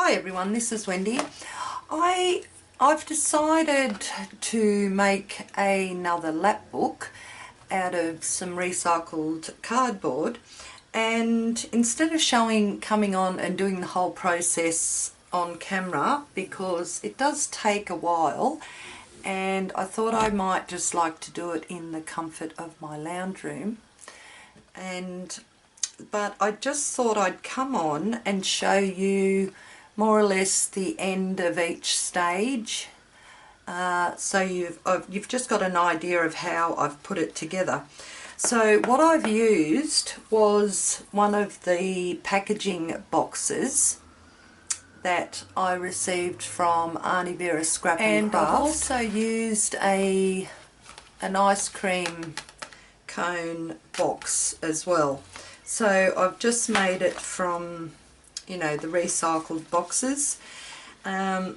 Hi everyone, this is Wendy. I've decided to make another LapBook out of some recycled cardboard, and instead of coming on and doing the whole process on camera, because it does take a while, and I thought I might just like to do it in the comfort of my lounge room, but I just thought I'd come on and show you more or less the end of each stage, so you've just got an idea of how I've put it together. So what I've used was one of the packaging boxes that I received from Arnie Vera Scrap and Craft. I've also used an ice cream cone box as well. So I've just made it from, you know, the recycled boxes. I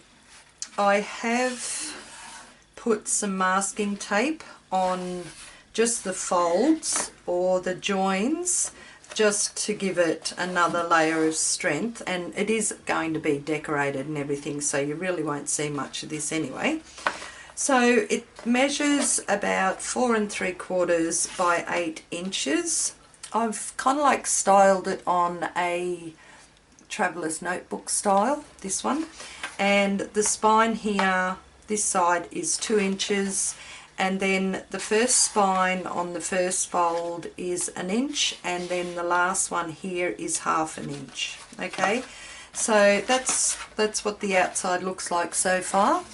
have put some masking tape on just the folds or the joins, just to give it another layer of strength, and it is going to be decorated and everything, so you really won't see much of this anyway. So it measures about 4 3/4 by 8 inches. I've kind of like styled it on a traveller's notebook style, this one, and the spine here, this side, is 2 inches, and then the first spine on the first fold is 1 inch, and then the last one here is 1/2 inch. Okay, so that's what the outside looks like so far.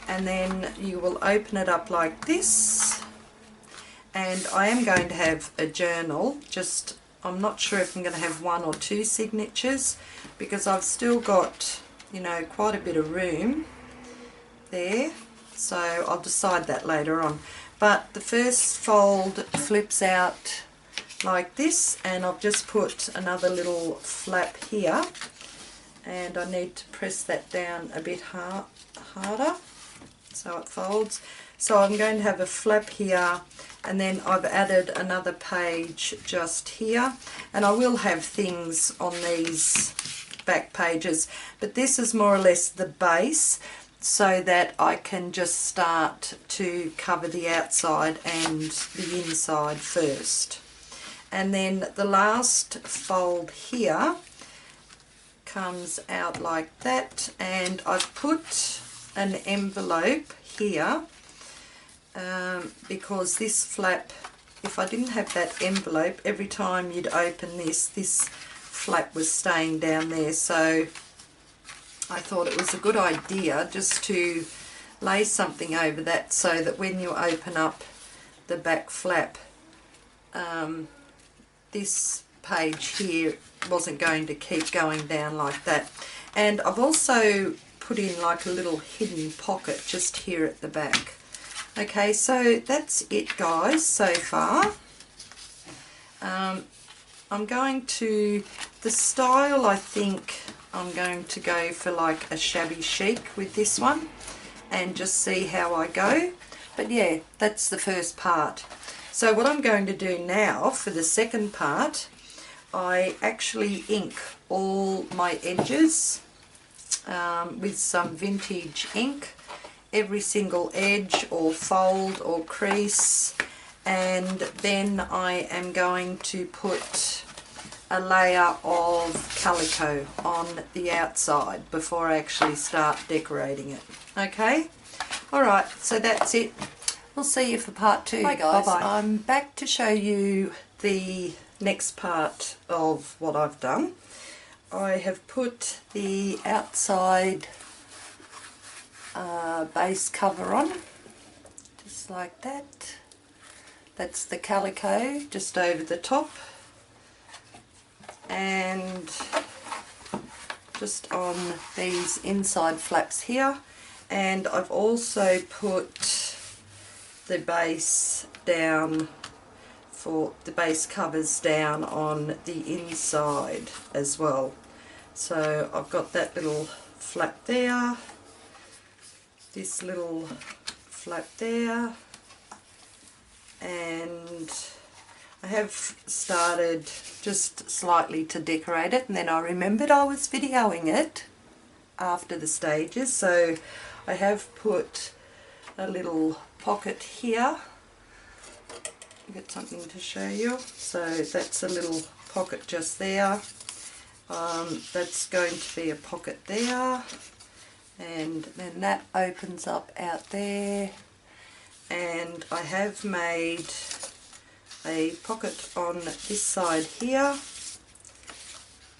And then you will open it up like this, and I am going to have a journal. I'm not sure if I'm going to have 1 or 2 signatures, because I've still got, you know, quite a bit of room there, so I'll decide that later on. But the first fold flips out like this, and I've just put another little flap here, and I need to press that down a bit harder so it folds. So I'm going to have a flap here, and then I've added another page just here, and I will have things on these back pages, but this is more or less the base, so that I can just start to cover the outside and the inside first. And then the last fold here comes out like that, and I've put an envelope here, because this flap, if I didn't have that envelope, every time you'd open this flap was staying down there, so I thought it was a good idea just to lay something over that, so that when you open up the back flap, this page here wasn't going to keep going down like that. And I've also put in like a little hidden pocket just here at the back. Okay, so that's it, guys, so far. I'm going to, the style, I think I'm going to go for like a shabby chic with this one, and just see how I go. But yeah, that's the first part. So what I'm going to do now for the second part, I actually ink all my edges with some vintage ink, every single edge or fold or crease, and then I am going to put a layer of calico on the outside before I actually start decorating it. Okay, alright, so that's it. We'll see you for part 2. Hi guys, bye-bye. I'm back to show you the next part of what I've done. I have put the outside base cover on, just like that. That's the calico just over the top, and just on these inside flaps here. And I've also put the base down, for the base covers down on the inside as well. So I've got that little flap there, this little flap there, and I have started just slightly to decorate it, and then I remembered I was videoing it after the stages, so I have put a little pocket here. I've got something to show you. So that's a little pocket just there. That's going to be a pocket there, and then that opens up out there, and I have made a pocket on this side here.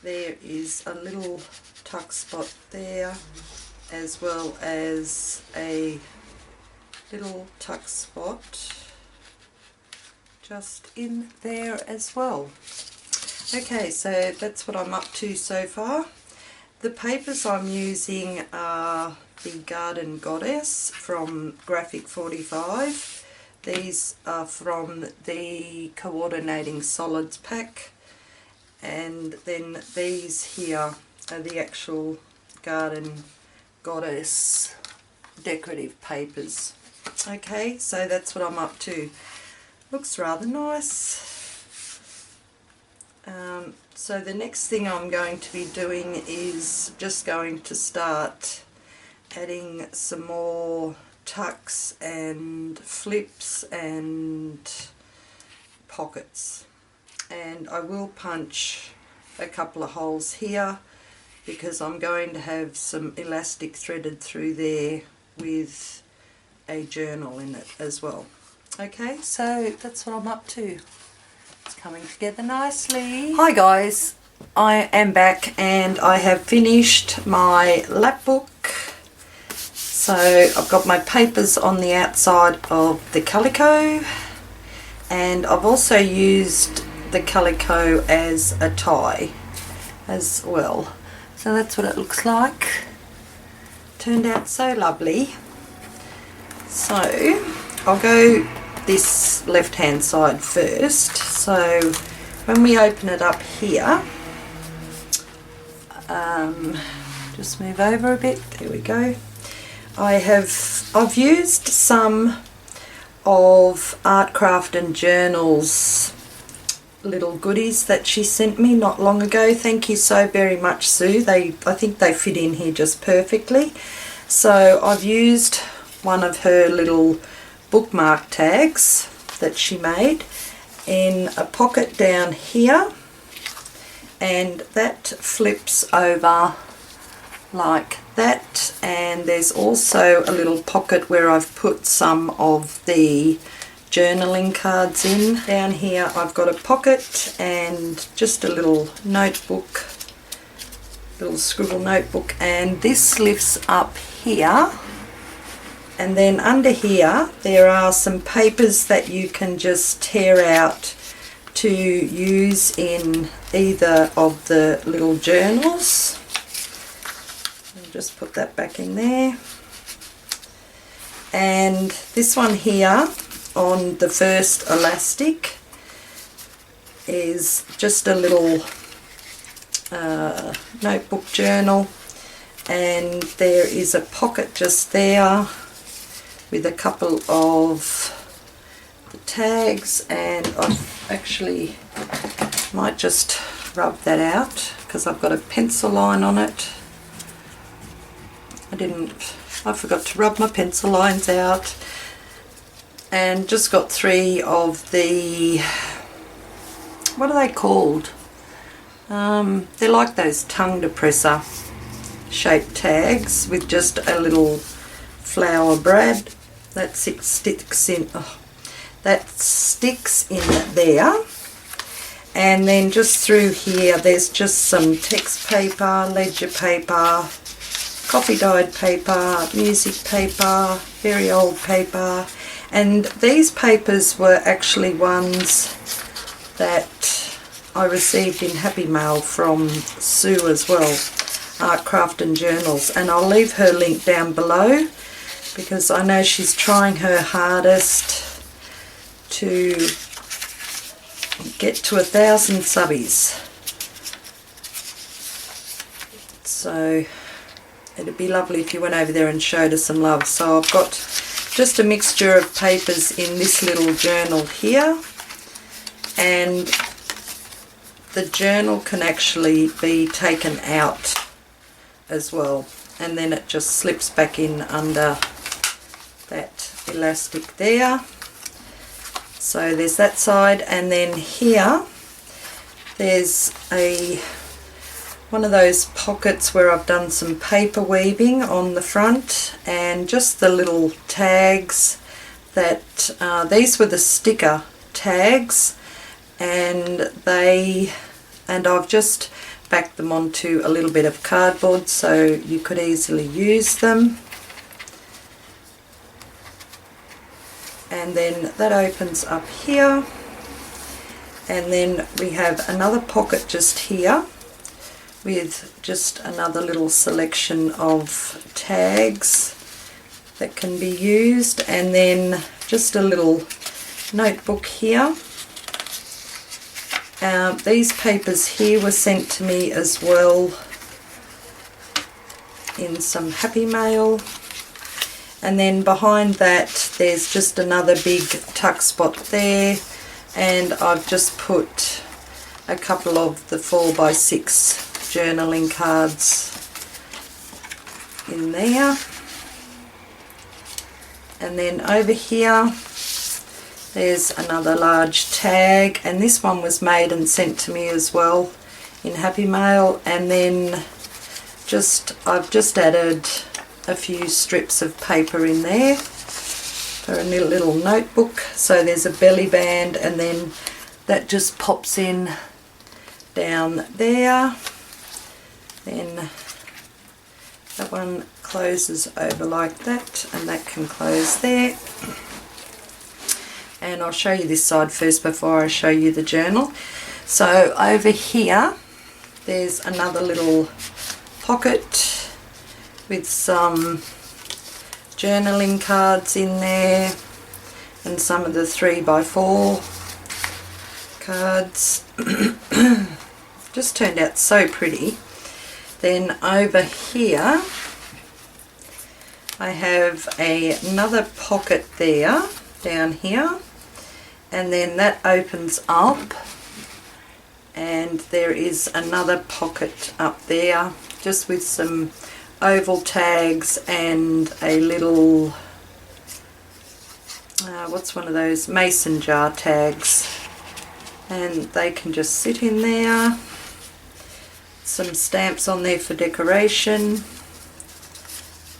There is a little tuck spot there, as well as a little tuck spot just in there as well. Okay, so that's what I'm up to so far. The papers I'm using are the Garden Goddess from Graphic 45. These are from the Coordinating Solids pack, and then these here are the actual Garden Goddess decorative papers. Okay, so that's what I'm up to. Looks rather nice. So the next thing I'm going to be doing is just going to start adding some more tucks and flips and pockets, and I will punch a couple of holes here because I'm going to have some elastic threaded through there with a journal in it as well. Okay, so that's what I'm up to. It's coming together nicely. Hi guys, I am back and I have finished my LapBook. So I've got my papers on the outside of the calico, and I've also used the calico as a tie as well. So that's what it looks like. Turned out so lovely. So I'll go this left hand side first. So when we open it up here, just move over a bit, there we go. I've used some of Art Craft and Journal's little goodies that she sent me not long ago. Thank you so very much, Sue. I think they fit in here just perfectly. So I've used one of her little bookmark tags that she made in a pocket down here, and that flips over like that, and there's also a little pocket where I've put some of the journaling cards in. Down here I've got a pocket and just a little notebook, little scribble notebook, and this lifts up here. And then under here there are some papers that you can just tear out to use in either of the little journals. I'll just put that back in there. And this one here on the first elastic is just a little notebook journal, and there is a pocket just there with a couple of the tags, and I actually might just rub that out because I've got a pencil line on it. I forgot to rub my pencil lines out, and just got 3 of the, what are they called? They're like those tongue depressor shaped tags with just a little flower brad that sticks in there. And then just through here there's just some text paper, ledger paper, coffee dyed paper, music paper, very old paper, and these papers were actually ones that I received in Happy Mail from Sue as well, Art Craft and Journals, and I'll leave her link down below because I know she's trying her hardest to get to 1,000 subbies. So it'd be lovely if you went over there and showed her some love. So I've got just a mixture of papers in this little journal here, and the journal can actually be taken out as well, and then it just slips back in under that elastic there. So there's that side, and then here there's one of those pockets where I've done some paper weaving on the front, and just the little tags that these were the sticker tags, and I've just backed them onto a little bit of cardboard so you could easily use them. And then that opens up here, and then we have another pocket just here with just another little selection of tags that can be used, and then just a little notebook here. These papers here were sent to me as well in some happy mail, and then behind that there's just another big tuck spot there, and I've just put a couple of the 4x6 journaling cards in there. And then over here there's another large tag, and this one was made and sent to me as well in happy mail, and then I've just added a few strips of paper in there for a little notebook. So there's a belly band, and then that just pops in down there. Then that one closes over like that, and that can close there. And I'll show you this side first before I show you the journal. So over here there's another little pocket with some journaling cards in there, and some of the 3x4 cards. Just turned out so pretty. Then over here I have another pocket there, down here, and then that opens up, and there is another pocket up there just with some oval tags and a little what's one of those mason jar tags, and they can just sit in there. Some stamps on there for decoration,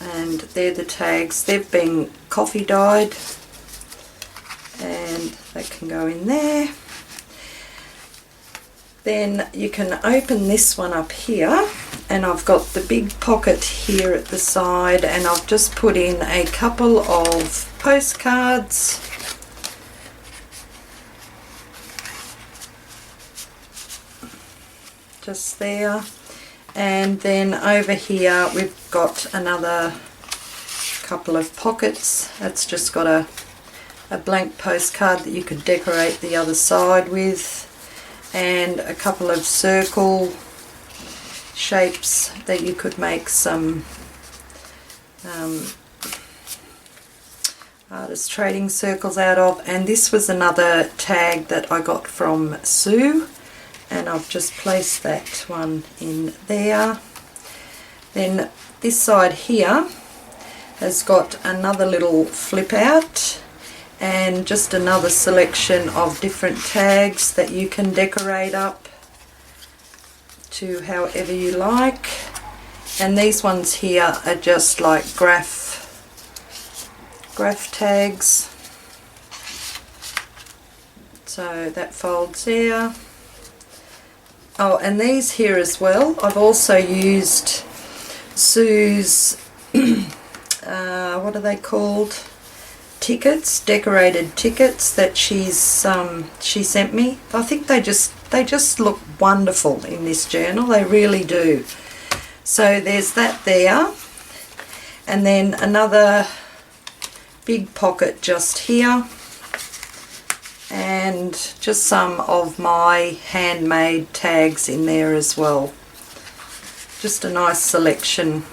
and they're the tags. They've been coffee dyed, and they can go in there. Then you can open this one up here, and I've got the big pocket here at the side, and I've just put in a couple of postcards. Just there. And then over here we've got another couple of pockets. That's just got a blank postcard that you could decorate the other side with, and a couple of circle shapes that you could make some artist trading circles out of. And this was another tag that I got from Sue, and I've just placed that one in there. Then this side here has got another little flip out, and just another selection of different tags that you can decorate up to however you like. And these ones here are just like graph tags, so that folds there. Oh, and these here as well, I've also used Sue's what are they called, tickets, decorated tickets that she sent me. I think they just look wonderful in this journal, they really do. So there's that there, and then another big pocket just here, and just some of my handmade tags in there as well. Just a nice selection.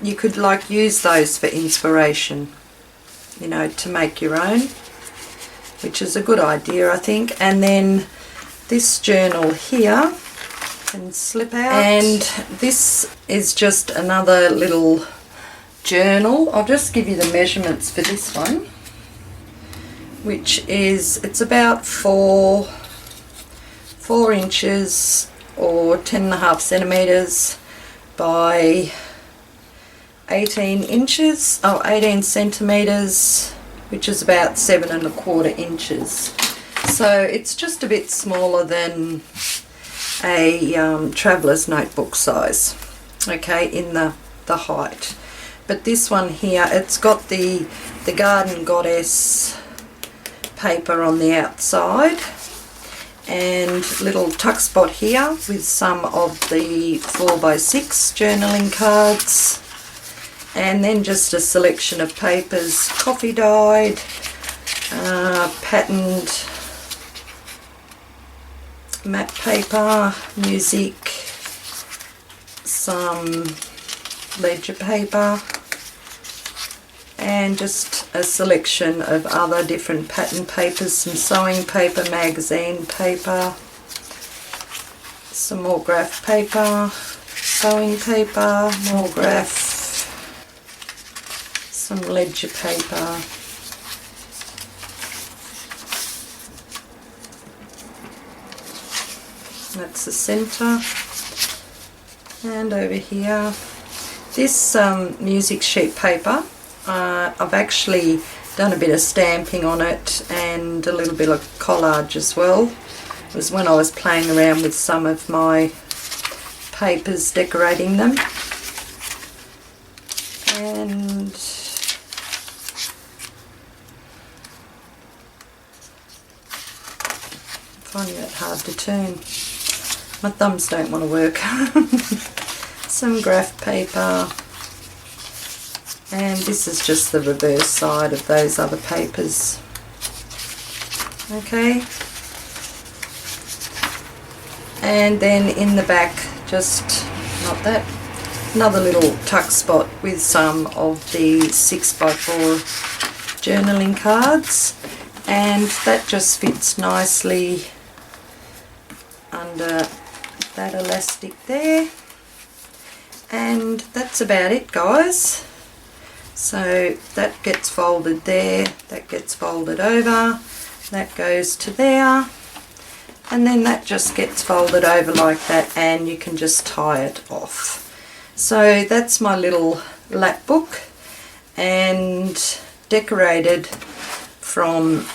You could use those for inspiration, you know, to make your own. which is a good idea, I think. And then this journal here can slip out, and this is just another little journal. I'll just give you the measurements for this one, which is, it's about 4 inches or 10.5 centimeters by 18 inches, 18 centimeters, which is about 7.25 inches. So it's just a bit smaller than a traveller's notebook size, okay, in the height. But this one here, it's got the Garden Goddess paper on the outside, and little tuck spot here with some of the 4x6 journaling cards, and then just a selection of papers, coffee dyed, patterned matte paper, music, some ledger paper, and just a selection of other different pattern papers, some sewing paper, magazine paper, some more graph paper, sewing paper, more graph, some ledger paper, that's the centre. And over here, this music sheet paper, I've actually done a bit of stamping on it and a little bit of collage as well. It was when I was playing around with some of my papers, decorating them. And finding it hard to turn. My thumbs don't want to work. Some graph paper, and this is just the reverse side of those other papers. Okay, and then in the back, just not that, another little tuck spot with some of the 6x4 journaling cards, and that just fits nicely under that elastic there. And that's about it, guys. So that gets folded there, that gets folded over, that goes to there, and then that just gets folded over like that, and you can just tie it off. So that's my little LapBook, and decorated from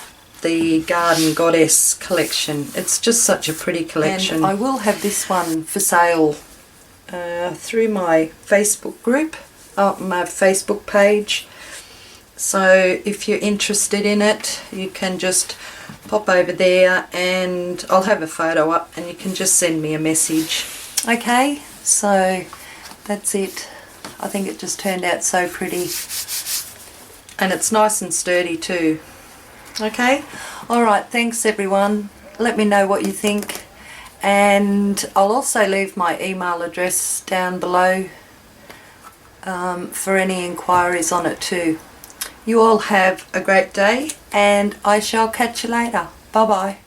the Garden Goddess collection. It's just such a pretty collection. And I will have this one for sale through my Facebook group, my Facebook page. So if you're interested in it, you can just pop over there and I'll have a photo up and you can just send me a message. Okay, so that's it. I think it just turned out so pretty, and it's nice and sturdy too. Okay, alright, thanks everyone. Let me know what you think, and I'll also leave my email address down below for any inquiries on it too. You all have a great day, and I shall catch you later. Bye bye.